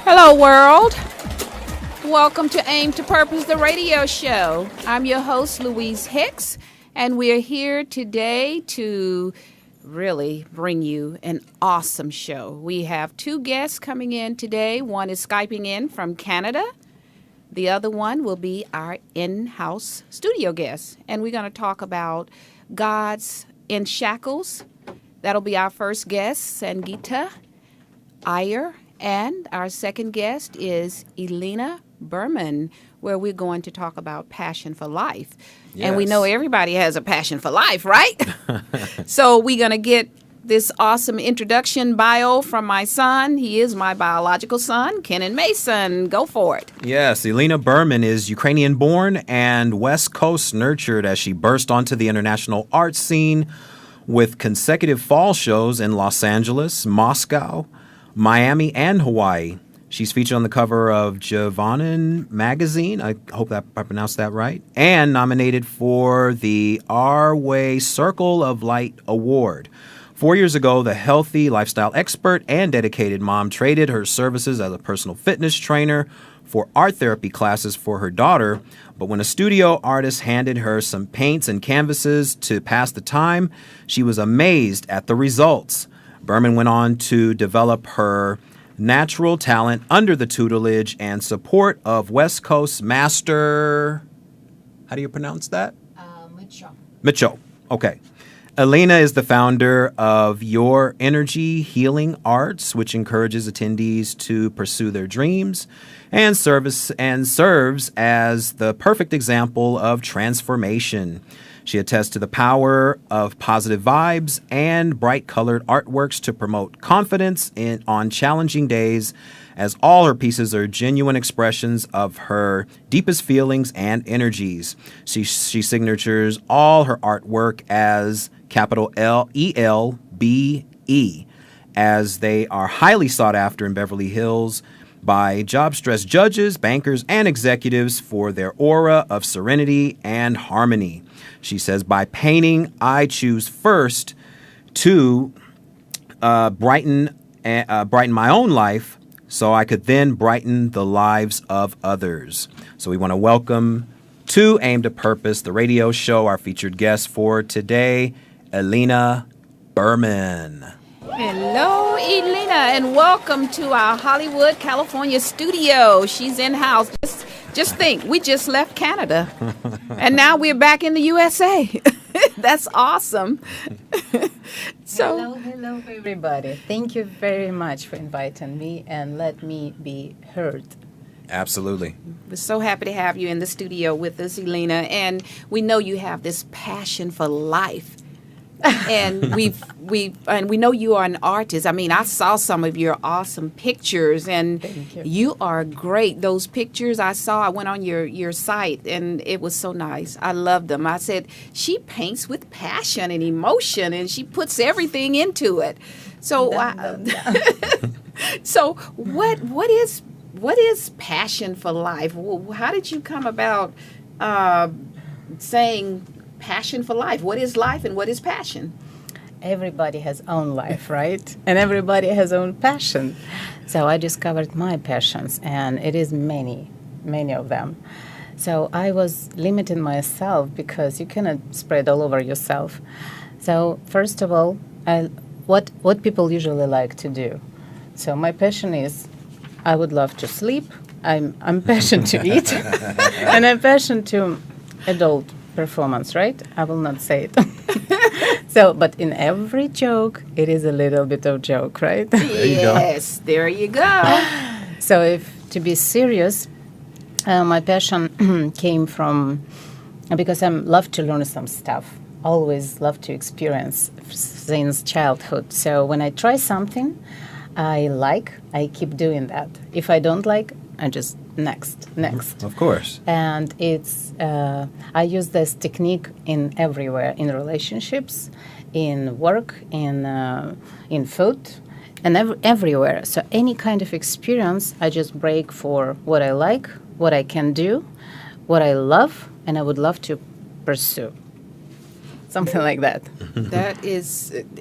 Hello, world. Welcome to Aim to Purpose, the radio show. I'm your host, Louise Hicks, and we're here today to really bring you an awesome show. We have two guests coming in today. One is Skyping in from Canada. The other one will be our in-house studio guest, and we're going to talk about God's in Shackles. That'll be our first guest, Sangeeta Iyer. And our second guest is Elena Berman, where we're going to talk about passion for life. Yes. And we know everybody has a passion for life, right? So we're going to get this awesome introduction bio from my son. He is my biological son, Kenan Mason. Go for it. Yes, Elena Berman is Ukrainian-born and West Coast nurtured as she burst onto the international art scene with consecutive fall shows in Los Angeles, Moscow, Miami, and Hawaii. She's featured on the cover of Javanin magazine, I hope that I pronounced that right, and nominated for the Our Way Circle of Light Award. 4 years ago, the healthy lifestyle expert and dedicated mom traded her services as a personal fitness trainer for art therapy classes for her daughter. But when a studio artist handed her some paints and canvases to pass the time, she was amazed at the results. Berman went on to develop her natural talent under the tutelage and support of West Coast master, how do you pronounce that? Mitchell. Okay. Elena is the founder of Your Energy Healing Arts, which encourages attendees to pursue their dreams and serves as the perfect example of transformation. She attests to the power of positive vibes and bright-colored artworks to promote confidence on challenging days, as all her pieces are genuine expressions of her deepest feelings and energies. She signatures all her artwork as capital LELBE, as they are highly sought after in Beverly Hills by job-stressed judges, bankers, and executives for their aura of serenity and harmony. She says, by painting, I choose first to brighten my own life so I could then brighten the lives of others. So we want to welcome to Aim to Purpose, the radio show, our featured guest for today, Elena Berman. Hello, Elena, and welcome to our Hollywood, California studio. She's in-house. Just think, we just left Canada, and now we're back in the USA. That's awesome. Hello, everybody. Thank you very much for inviting me and let me be heard. Absolutely. We're so happy to have you in the studio with us, Elena, and we know you have this passion for life. And we know you are an artist. I mean, I saw some of your awesome pictures, and you are great. Those pictures I saw, I went on your site, and it was so nice. I loved them. I said, she paints with passion and emotion, and she puts everything into it. So, so what is passion for life? How did you come about saying passion for life? What is life and what is passion? Everybody has own life, right? And everybody has own passion. So I discovered my passions, and it is many of them. So I was limiting myself because you cannot spread all over yourself. So first of all, what people usually like to do. So my passion is, I would love to sleep. I'm passionate to eat, and I'm passionate to adult performance, right? I will not say it. So, but in every joke, it is a little bit of joke, right? Yes, there you go. So, if to be serious, my passion came from because I love to learn some stuff. Always love to experience since childhood. So when I try something I keep doing that. If I don't like, I just next. Of course. And it's I use this technique in everywhere, in relationships, in work, in food, and everywhere. So any kind of experience, I just break for what I like, what I can do, what I love, and I would love to pursue. something like that. That is,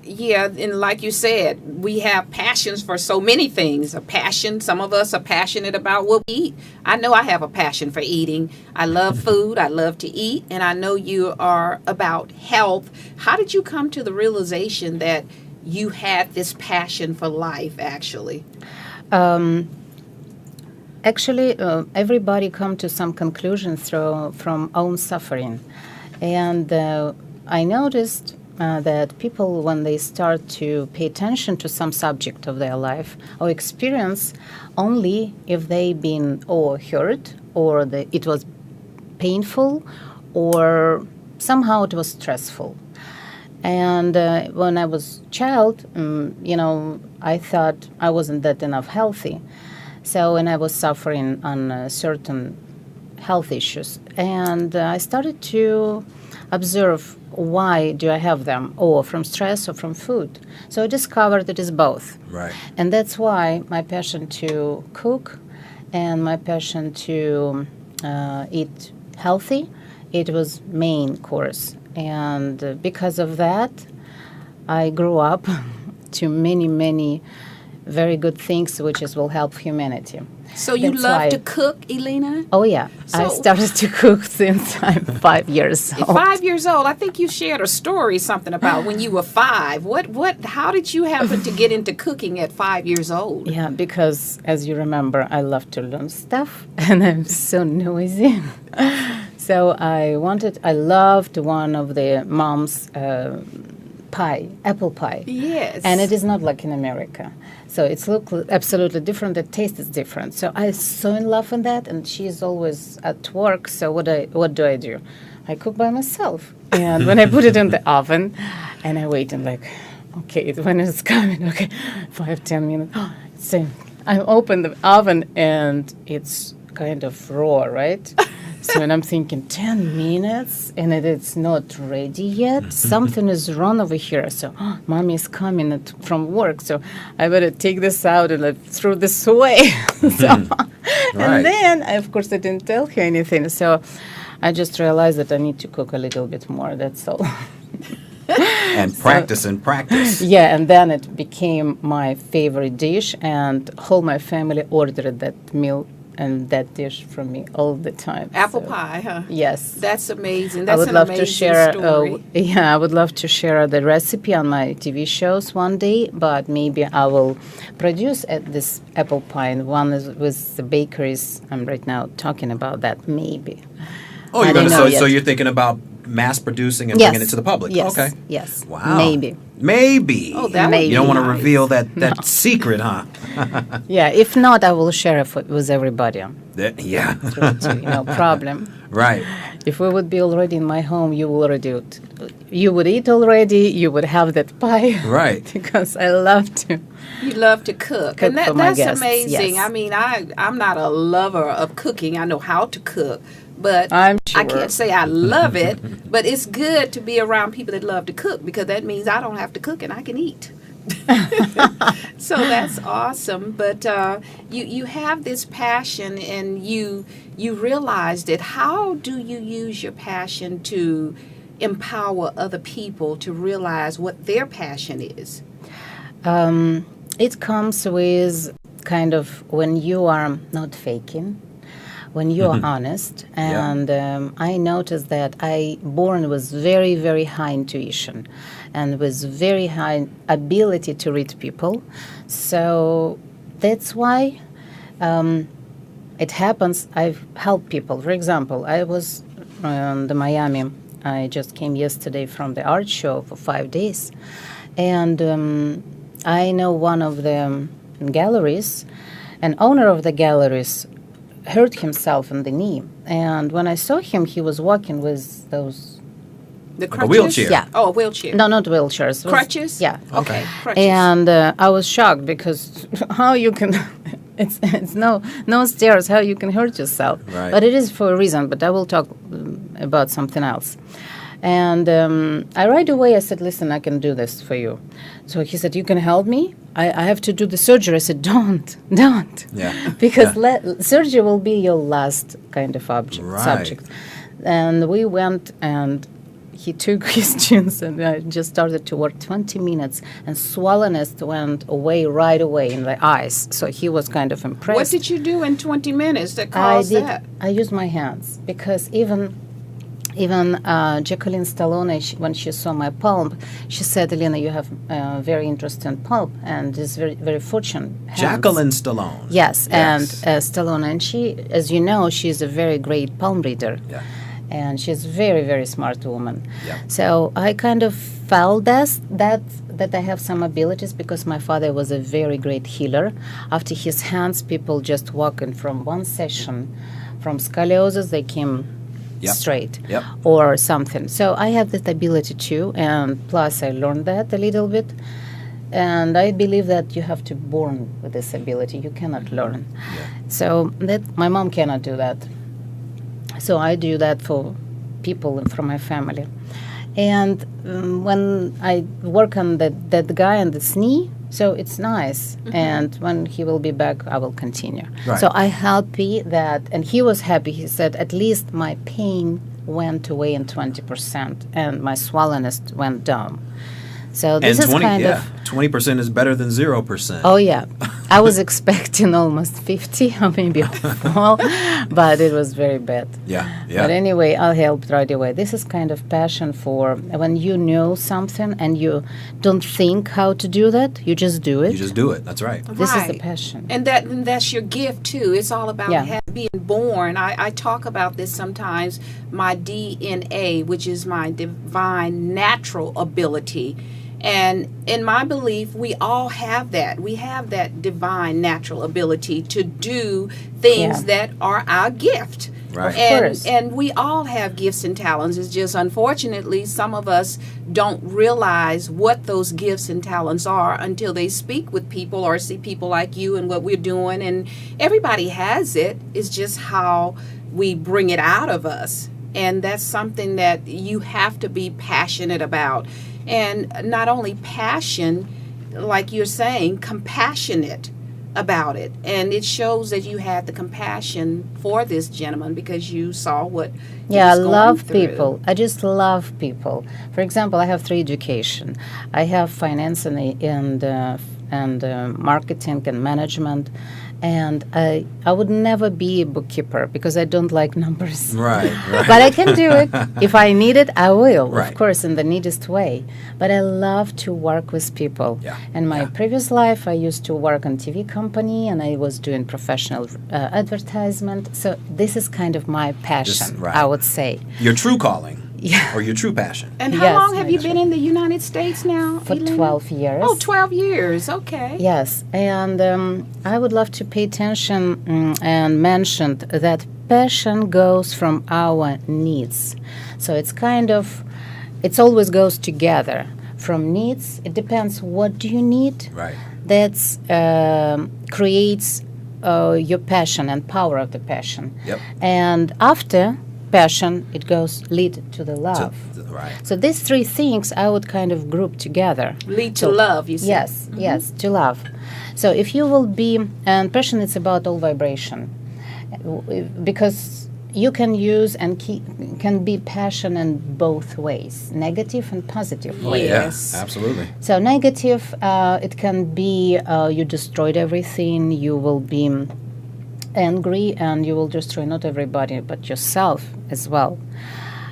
yeah, and like you said, we have passions for so many things. A passion, some of us are passionate about what we eat. I know I have a passion for eating. I love food, I love to eat, and I know you are about health. How did you come to the realization that you had this passion for life, actually? Actually, everybody come to some conclusions from own suffering. And I noticed that people, when they start to pay attention to some subject of their life or experience, only if they've been or hurt or it was painful or somehow it was stressful. And when I was a child, I thought I wasn't that enough healthy. So when I was suffering on certain health issues, and I started to observe why do I have them, or from stress or from food. So I discovered it is both. Right. And that's why my passion to cook and my passion to eat healthy, it was main course. And because of that, I grew up to many, many very good things which will help humanity. So you That's love why- to cook, Elena? Oh, yeah. I So- started to cook since I'm 5 years At old. 5 years old, I think you shared a story, something about when you were 5. How did you happen to get into cooking at 5 years old? Yeah, because as you remember, I love to learn stuff and I'm so noisy. So I loved one of the mom's pie, apple pie. Yes. And it is not like in America. So it's look absolutely different. The taste is different. So I so in love with that, and she's always at work. So what do I do? I cook by myself. And when I put it in the oven, and I wait and like, okay, when it's coming, okay, 5-10 minutes. So I open the oven and it's kind of raw, right? So when I'm thinking 10 minutes and it's not ready yet, something is wrong over here. So mommy is coming from work, so I better take this out and throw this away. And then, of course, I didn't tell her anything. So I just realized that I need to cook a little bit more. That's all. And practice and practice. Yeah, and then it became my favorite dish, and whole my family ordered that meal and that dish from me all the time. Apple So, pie, huh? Yes. That's amazing. I That's would an love amazing to share. story. I would love to share the recipe on my TV shows one day. But maybe I will produce this apple pie. And one is with the bakeries. I'm right now talking about that. Maybe. Oh, I you're don't gonna know so yet. you're thinking about mass producing and Yes. bringing it to the public. Yes. Okay. Yes. Wow. Maybe. Maybe. Oh, that would Maybe. You don't want to nice. reveal that secret, huh? Yeah. If not, I will share it with everybody. Yeah. No problem. Right. If we would be already in my home, you would eat already. You would have that pie. Right. Because I love to. You love to cook, Cook and for my that's guests, amazing. yes. I mean, I'm not a lover of cooking. I know how to cook, but I'm I sure. can't say I love it. But it's good to be around people that love to cook, because that means I don't have to cook and I can eat. So that's awesome. But you have this passion, and you realized it. How do you use your passion to empower other people to realize what their passion is? It comes with kind of when you are not faking, when you are honest. And I noticed that I born with very, very high intuition and with very high ability to read people. So that's why it happens. I've helped people. For example, I was in the Miami. I just came yesterday from the art show for 5 days. And I know one of the galleries, an owner of the galleries hurt himself in the knee. And when I saw him, he was walking with those... The Like a crutches? wheelchair. Yeah. Oh, a wheelchair. No, not wheelchairs. It was- Crutches? Yeah. Okay. Crutches. And I was shocked because how you can... It's no stairs, how you can hurt yourself. Right. But it is for a reason, but I will talk about something else. And I right away, I said, listen, I can do this for you. So he said, you can help me? I have to do the surgery. I said, don't. Yeah. Because surgery will be your last kind of subject. Right. And we went, and he took his jeans and I just started to work 20 minutes, and swollenness went away right away in the eyes. So he was kind of impressed. What did you do in 20 minutes that caused that? I used my hands, because even Jacqueline Stallone, when she saw my palm, she said, Elena, you have a very interesting palm, and it's very, very fortunate hands. Jacqueline Stallone. Yes, and Stallone. And she, as you know, she's a very great palm reader. Yeah. And she's a very, very smart woman. Yeah. So I kind of felt that I have some abilities, because my father was a very great healer. After his hands, people just walking from one session, from scoliosis, they came straight or something. So I have that ability too, and plus I learned that a little bit. And I believe that you have to born with this ability. You cannot learn. Yeah. So that my mom cannot do that. So I do that for people and for my family. And when I work on that guy on the knee, so it's nice. And when he will be back, I will continue. Right. So I happy that, and he was happy. He said, at least my pain went away in 20%, and my swollenness went down. So this and 20, is 20% is better than 0%. Oh, yeah. I was expecting almost 50 or maybe more, but it was very bad. Yeah. But anyway, I helped right away. This is kind of passion for when you know something and you don't think how to do that, you just do it. You just do it. That's right. This is the passion. And that's your gift, too. It's all about being born. I talk about this sometimes, my DNA, which is my divine natural ability. And in my belief, we all have that. We have that divine natural ability to do things that are our gift. Right. And we all have gifts and talents. It's just, unfortunately, some of us don't realize what those gifts and talents are until they speak with people or see people like you and what we're doing. And everybody has it. It's just how we bring it out of us. And that's something that you have to be passionate about. And not only passion, like you're saying, compassionate about it. And it shows that you had the compassion for this gentleman because you saw what he I was going love through. people. I just love people. For example, I have 3 education. I have finance and marketing and management. And I would never be a bookkeeper because I don't like numbers. Right. But I can do it. If I need it, I will, Right. of course, in the neatest way. But I love to work with people. Yeah. In my previous life, I used to work on TV company, and I was doing professional advertisement. So this is kind of my passion, right. I would say. Your true calling. Yeah. Or your true passion. And how Yes, long have you very been in the United States now, For Elena? 12 years. Oh, 12 years. Okay. Yes, and I would love to pay attention and mention that passion goes from our needs. So it's kind of, it always goes together. From needs, it depends what do you need. Right. That's creates your passion and power of the passion. Yep. And after passion, it goes lead to the love. Right. So these 3 things I would kind of group together. Lead to love, you said. Yes, yes, to love. So if you will be, and passion is about all vibration, because you can use and can be passion in both ways, negative and positive ways. Yes. Yeah, absolutely. So negative, it can be you destroyed everything, you will be angry, and you will destroy not everybody but yourself as well.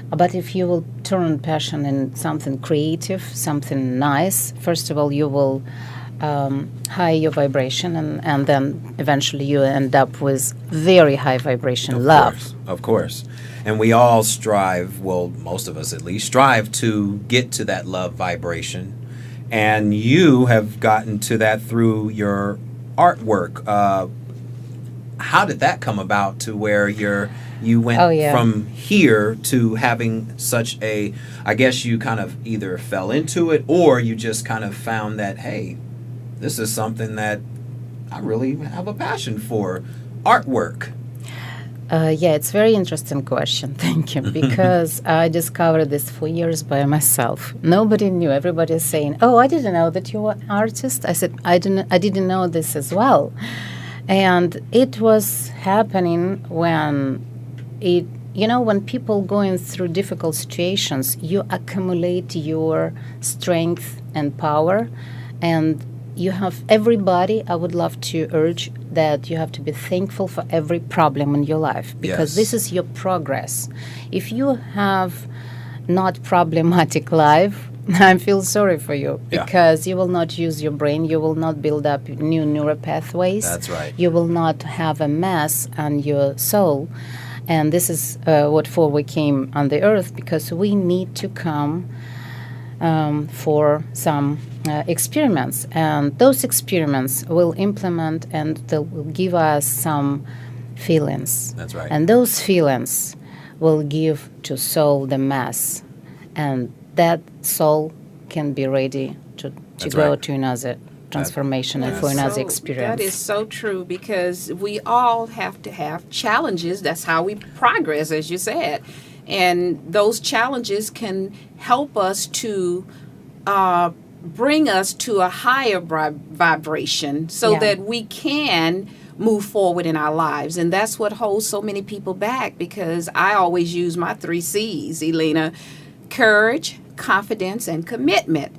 But if you will turn passion in something creative, something nice, first of all, you will high your vibration, and then eventually you end up with very high vibration love. Of course. And we all strive, well, most of us at least, strive to get to that love vibration. And you have gotten to that through your artwork. How did that come about to where you went from here to having such a, I guess you kind of either fell into it or you just kind of found that, hey, this is something that I really have a passion for, artwork. It's a very interesting question. Thank you. Because I discovered this for years by myself. Nobody knew. Everybody is saying, "Oh, I didn't know that you were an artist." I said, "I didn't know this as well." And it was happening when you know, when people going through difficult situations, you accumulate your strength and power, and you have everybody. I would love to urge that you have to be thankful for every problem in your life, because this is your progress. If you have not problematic life, I feel sorry for you, because you will not use your brain, you will not build up new neural pathways. That's right. You will not have a mess on your soul. And this is what for we came on the earth, because we need to come for some experiments. And those experiments will implement and they will give us some feelings. That's right. And those feelings will give to soul the mass. And that soul can be ready to go to another transformation and for another experience. That is so true, because we all have to have challenges. That's how we progress, as you said. And those challenges can help us to bring us to a higher vibration so that we can move forward in our lives. And that's what holds so many people back, because I always use my 3 C's, Elena: courage, confidence, and commitment.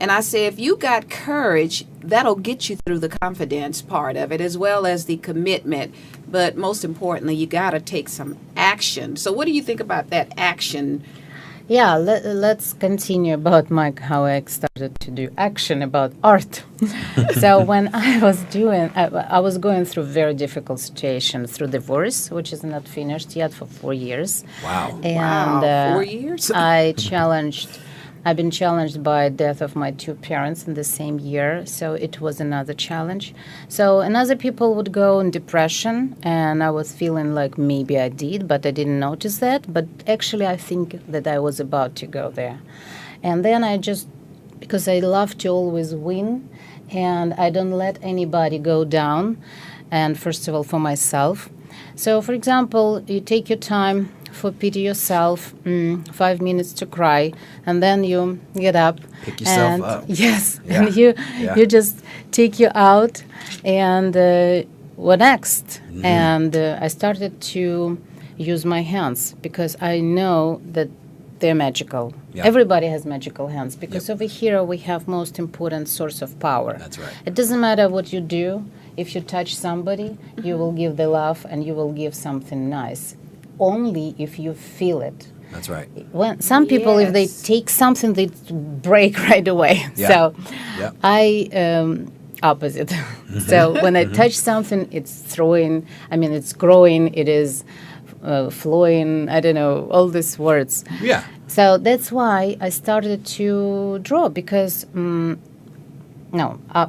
And I say, if you got courage, that'll get you through the confidence part of it, as well as the commitment. But most importantly, you got to take some action. So what do you think about that action? Yeah, let's continue about how I started to do action about art. So when I was I was going through very difficult situation through divorce, which is not finished yet for 4 years. Wow. And 4 years? I've been challenged by death of my 2 parents in the same year, so it was another challenge. So another people would go in depression, and I was feeling like maybe I did, but I didn't notice that. But actually, I think that I was about to go there. And then because I love to always win, and I don't let anybody go down, and first of all, for myself. So, for example, you take your time for pity yourself, 5 minutes to cry, and then you get up. Pick yourself up. Yes, Yeah. and you just take you out, and what next? Mm-hmm. And I started to use my hands, because I know that they're magical. Yeah. Everybody has magical hands, because over here we have most important source of power. That's right. It doesn't matter what you do. If you touch somebody, you will give the love and you will give something nice. Only if you feel it. That's right. When some people, if they take something, they break right away. Yeah. So Yeah. I opposite. So when I touch something, it's it's growing, it is flowing. I don't know, all these words. Yeah. So that's why I started to draw, because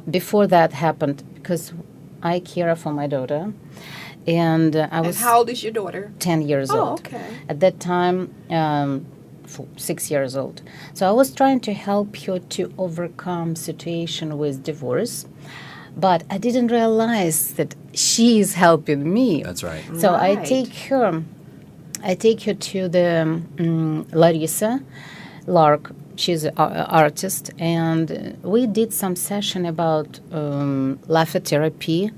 before that happened, because I care for my daughter. And I was. And how old is your daughter? 10 years old. Oh, okay. At that time, 6 years old. So I was trying to help her to overcome situation with divorce, but I didn't realize that she is helping me. That's right. So Right. I take her to the Larissa Lark. She's an artist, and we did some session about laughter therapy.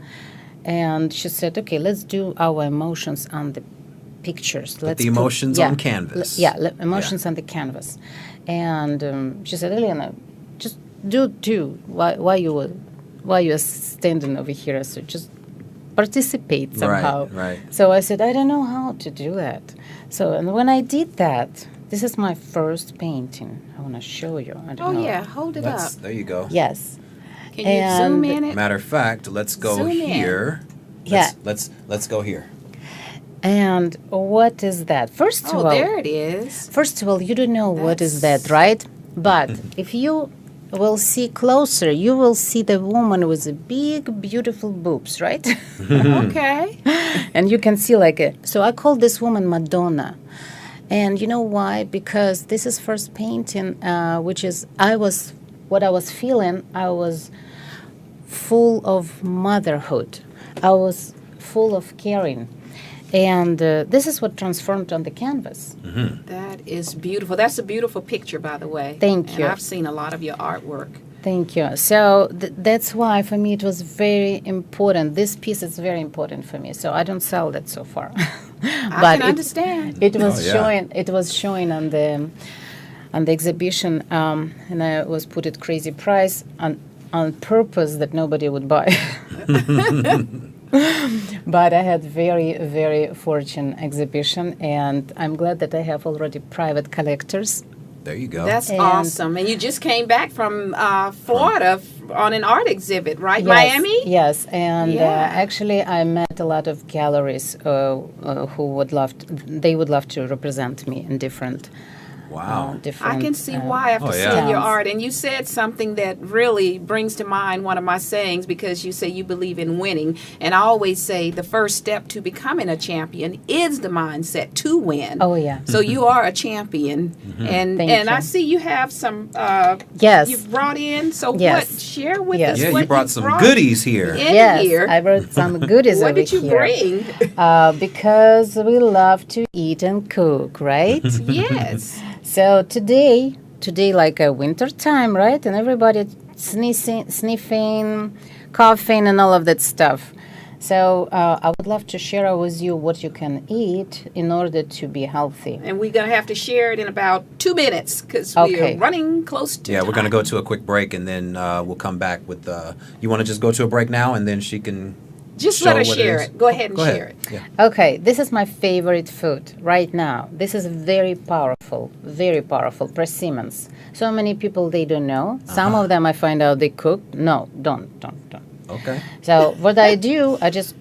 And she said, okay, let's do our emotions on the pictures. Put the emotions on canvas. Emotions on the canvas. And she said, Elena, just do. Why you are standing over here? So just participate somehow. Right. So I said, I don't know how to do that. So, and when I did that, this is my first painting. I want to show you. I don't know. Oh, yeah. Hold it up. There you go. Yes. Can you zoom in it? Matter of fact, let's go Zoom in. here. Yeah. Let's go here. And what is that? First of all, there it is. First of all, you don't know what is that, right? But if you will see closer, you will see the woman with the big, beautiful boobs, right? Okay. And you can see so I call this woman Madonna. And you know why? Because this is first painting, which is, what I was feeling, I was full of motherhood. I was full of caring. And this is what transformed on the canvas. Mm-hmm. That is beautiful. That's a beautiful picture, by the way. Thank you. And I've seen a lot of your artwork. Thank you. So that's why for me it was very important. This piece is very important for me. So I don't sell that so far. I can understand. It was Oh, yeah. showing. It was showing on the exhibition, and I was put at crazy price on purpose that nobody would buy. But I had very fortunate exhibition, and I'm glad that I have already private collectors. There you go. That's And- awesome. And you just came back from Florida on an art exhibit, right? Yes, Miami? Yes, and Yeah. actually, I met a lot of galleries who would love. They would love to represent me in different. Wow. Different. I can see why after Oh, yeah. seeing your towns. art. And you said something that really brings to mind one of my sayings, because you say you believe in winning. And I always say the first step to becoming a champion is the mindset to win. Oh yeah. So you are a champion. And Thank I you. see you have some Yes. you've brought in. So Yes. what? Share with Yes. us Yeah, what you brought some brought goodies here. in Yes, here. I brought some goodies What over did you here. bring? Because we love to eat and cook, right? Yes. So today, like a winter time, right? And everybody sniffing, coughing, and all of that stuff. So I would love to share with you what you can eat in order to be healthy. And we're going to have to share it in about 2 minutes because Okay. we're running close to Yeah, we're going to time. go to a quick break, and then we'll come back with. You want to just go to a break now, and then she can Just show let us what share is? it. Go ahead and Go share ahead. it. Yeah. Okay, this is my favorite food right now. This is very powerful persimmons. So many people they don't know. Some of them I find out they cook. No, don't. Okay. So what I do, I just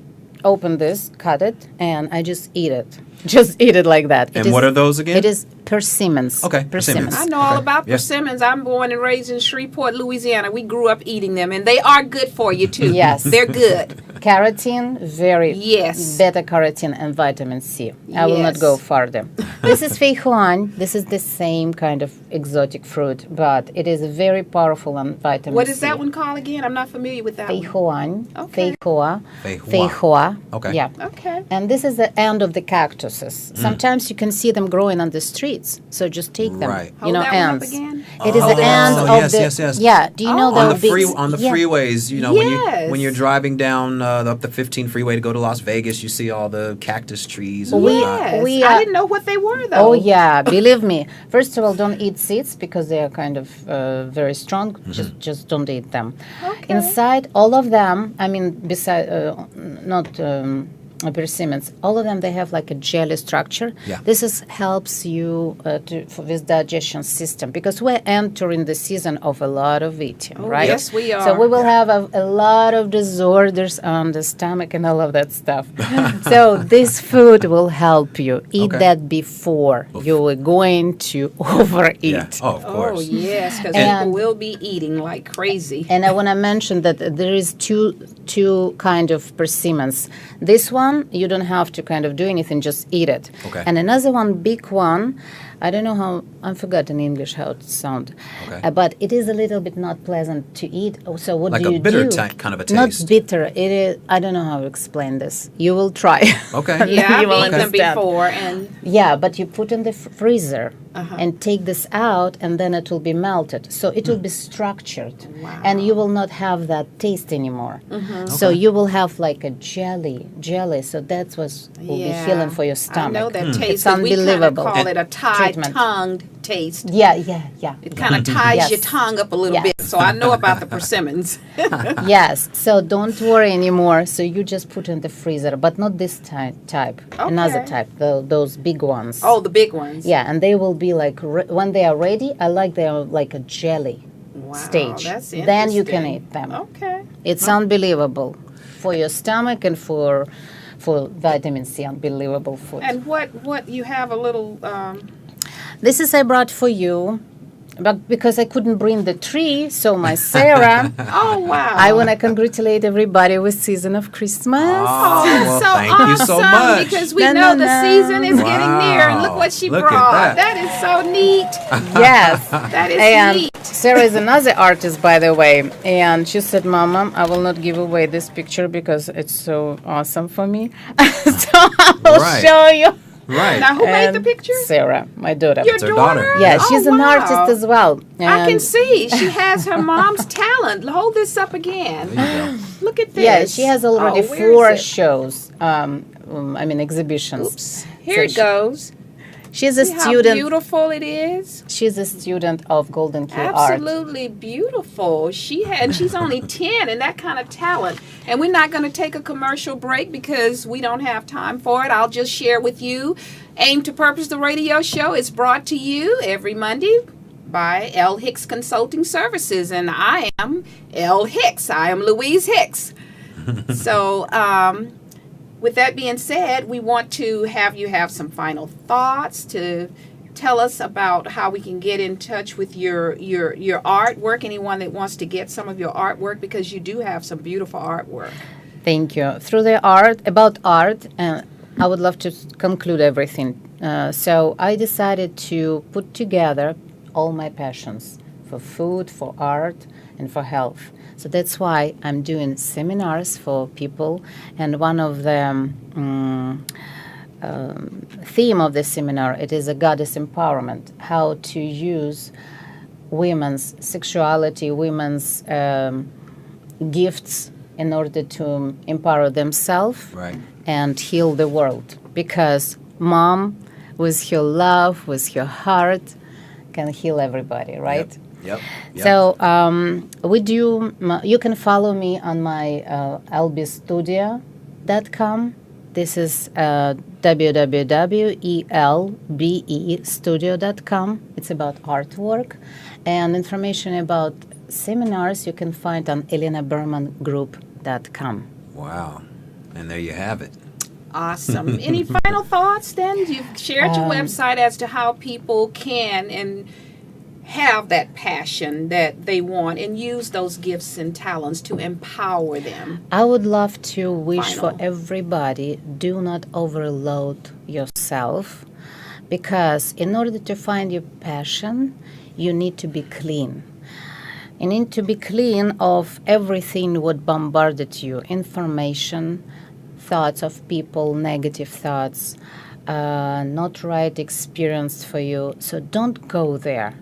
open this, cut it, and I just eat it. Just eat it like that. And what are those again? It is persimmons. Okay, persimmons. I know all Okay. about Yeah. persimmons. I'm born and raised in Shreveport, Louisiana. We grew up eating them, and they are good for you, too. Yes. They're good. Carotene, very Yes. beta carotene and vitamin C. I will not Yes. go further. This is fei huan. This is the same kind of exotic fruit, but it is very powerful on vitamin What C. is that one called again? I'm not familiar with that Fei one. huan. Okay. Fei hua. Fei hua. Fei hua. Okay. Yeah. Okay. And this is the end of the cactuses. Sometimes you can see them growing on the streets. So just take them. Right. You know, Hold that one up ants. again. It is Oh, the end oh, of yes, the. yes. Yeah. Do you know Oh. On the the big yeah. freeways, you know, Yes. when you're driving down up the 15 freeway to go to Las Vegas, you see all the cactus trees. And We- whatnot. Yes. we, I didn't know what they were, though. Oh yeah, believe me. First of all, don't eat seeds because they are kind of very strong. Just don't eat them. Okay. Inside, all of them. I mean, beside not persimmons, all of them they have like a jelly structure. Yeah. This is helps you for this digestion system because we're entering the season of a lot of eating, Oh, right? yes, we So are. we will have a lot of disorders on the stomach and all of that stuff. So this food will help you. Eat Okay. that before you are going to overeat. Yeah. Oh, of Oh, course. yes, because And- people will be eating like crazy. And I want to mention that there is two kind of persimmons. This one you don't have to kind of do anything, just eat it. Okay. And another one, big one, I don't know how I forgot in English how it sound. Okay. But it is a little bit not pleasant to eat. So what Like do a you bitter do? kind of a Not taste. bitter. It is. I don't know how to explain this. You will try. Okay. Yeah, You will I've eaten them understand. before, and Yeah, but you put in the freezer Uh-huh. and take this out, and then it will be melted. So it will be structured, Wow. and you will not have that taste anymore. So you will have like a jelly. So that's what will be feeling for your stomach. I know that taste. It's 'cause we kind of unbelievable. call it a Treatment. tie-tongued taste. Yeah. It kind of ties Yes. your tongue up a little Yes. bit. So I know about the persimmons. Yes. So don't worry anymore. So you just put in the freezer, but not this type. Another Okay. type. Those big ones. Oh, the big ones. Yeah, and they will be like when they are ready. I like they are like a jelly Wow, stage. that's Then you can interesting. eat them. Okay. It's unbelievable for your stomach and for vitamin C. Unbelievable food. And what you have a little This is I brought for you, but because I couldn't bring the tree, so my Sarah. oh wow. I want to congratulate everybody with season of Christmas. Oh, Oh, that's well, so thank awesome you so much. because we No, know no, the no. season is getting near, and look Wow. what she Look at brought. that. That is so neat. Yes. That is And neat. Sarah is another artist, by the way, and she said, "Mama, I will not give away this picture because it's so awesome for me." So I will Right. show you. Right. Now, who made And the picture? Sarah, my daughter. Your It's her daughter. Yeah, Oh, she's an wow. artist as well. I can And- see she has her mom's talent. Hold this up again. There you go. Look at this. Yeah, she has already Oh, where 4 is it? shows. exhibitions. Oops. Here it goes. She's a See student. how beautiful it is? She's a student of Golden Key Art. Absolutely beautiful. She's only 10, and that kind of talent. And we're not going to take a commercial break because we don't have time for it. I'll just share with you. Aim to Purpose, the radio show, is brought to you every Monday by L. Hicks Consulting Services, and I am L. Hicks. I am Louise Hicks. So, with that being said, we want to have you have some final thoughts to tell us about how we can get in touch with your artwork. Anyone that wants to get some of your artwork, because you do have some beautiful artwork. Thank you. Through the art, I would love to conclude everything. So I decided to put together all my passions for food, for art, and for health. So that's why I'm doing seminars for people, and one of the theme of the seminar, it is a goddess empowerment, how to use women's sexuality, women's gifts in order to empower themselves and heal the world. Because mom, with her love, with her heart, can heal everybody, right? Yep. So we do. You can follow me on my lbstudio.com. This is www.elbestudio.com. It's about artwork, and information about seminars you can find on elenabermangroup.com. Wow, and there you have it. Awesome. Any final thoughts then? You've shared your website as to how people can and have that passion that they want and use those gifts and talents to empower them. I would love to wish for everybody, do not overload yourself, because in order to find your passion, you need to be clean. You need to be clean of everything what bombarded you, information, thoughts of people, negative thoughts, not right experience for you. So don't go there.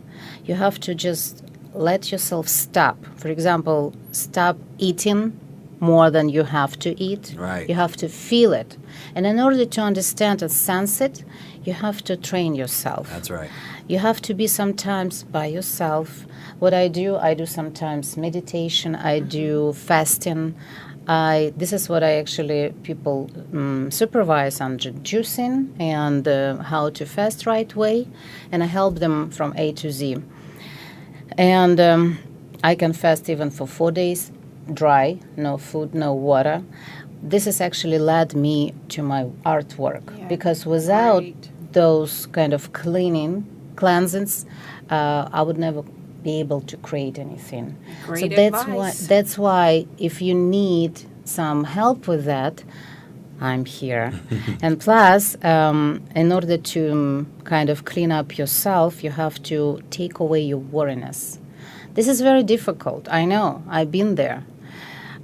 You have to just let yourself stop. For example, stop eating more than you have to eat. Right. You have to feel it. And in order to understand and sense it, you have to train yourself. That's right. You have to be sometimes by yourself. What I do sometimes meditation, I do fasting. This is what I actually people supervise on juicing and how to fast right way, and I help them from A to Z. And I can fast even for 4 days, dry, no food, no water. This has actually led me to my artwork, because without those kind of cleansings, I would never be able to create anything. Great advice. That's why if you need some help with that, I'm here. And plus, in order to kind of clean up yourself, you have to take away your worriness. This is very difficult. I know. I've been there.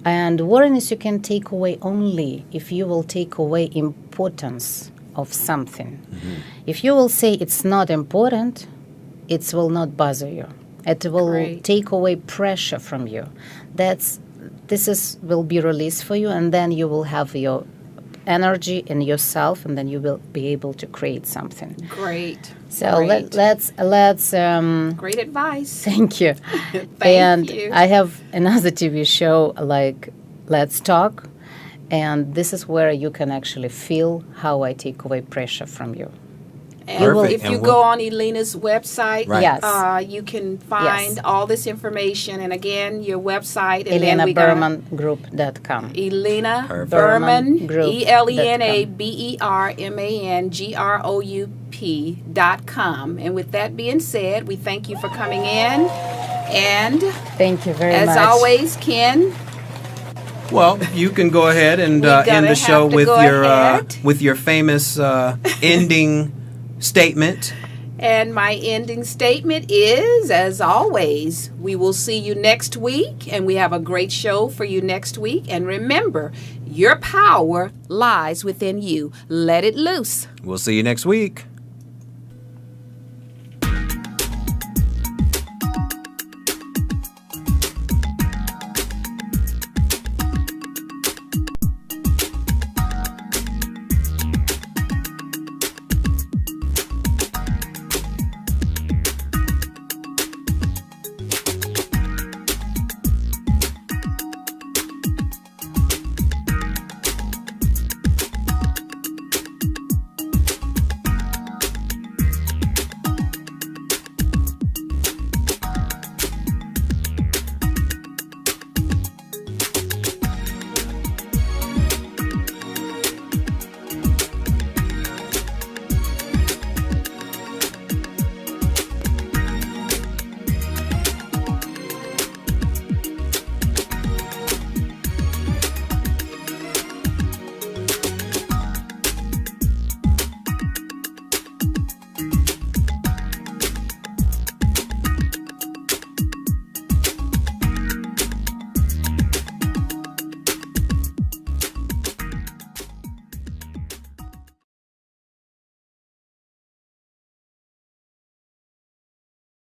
And worriness you can take away only if you will take away importance of something. Mm-hmm. If you will say it's not important, it will not bother you. It will take away pressure from you. Will be released for you, and then you will have your energy in yourself, and then you will be able to create something. Great. So let's. Great advice. Thank you. Thank you. I have another TV show like Let's Talk, and this is where you can actually feel how I take away pressure from you. And if you go on Elena's website, you can find all this information. And again, your website. ElenaBermanGroup.com. Elena Berman Group. ElenaBermanGroup.com. And with that being said, we thank you for coming in. And thank you very much. As always, Ken. Well, you can go ahead and end the show with your famous ending statement. And my ending statement is, as always, we will see you next week, and we have a great show for you next week. And remember, your power lies within you. Let it loose. We'll see you next week.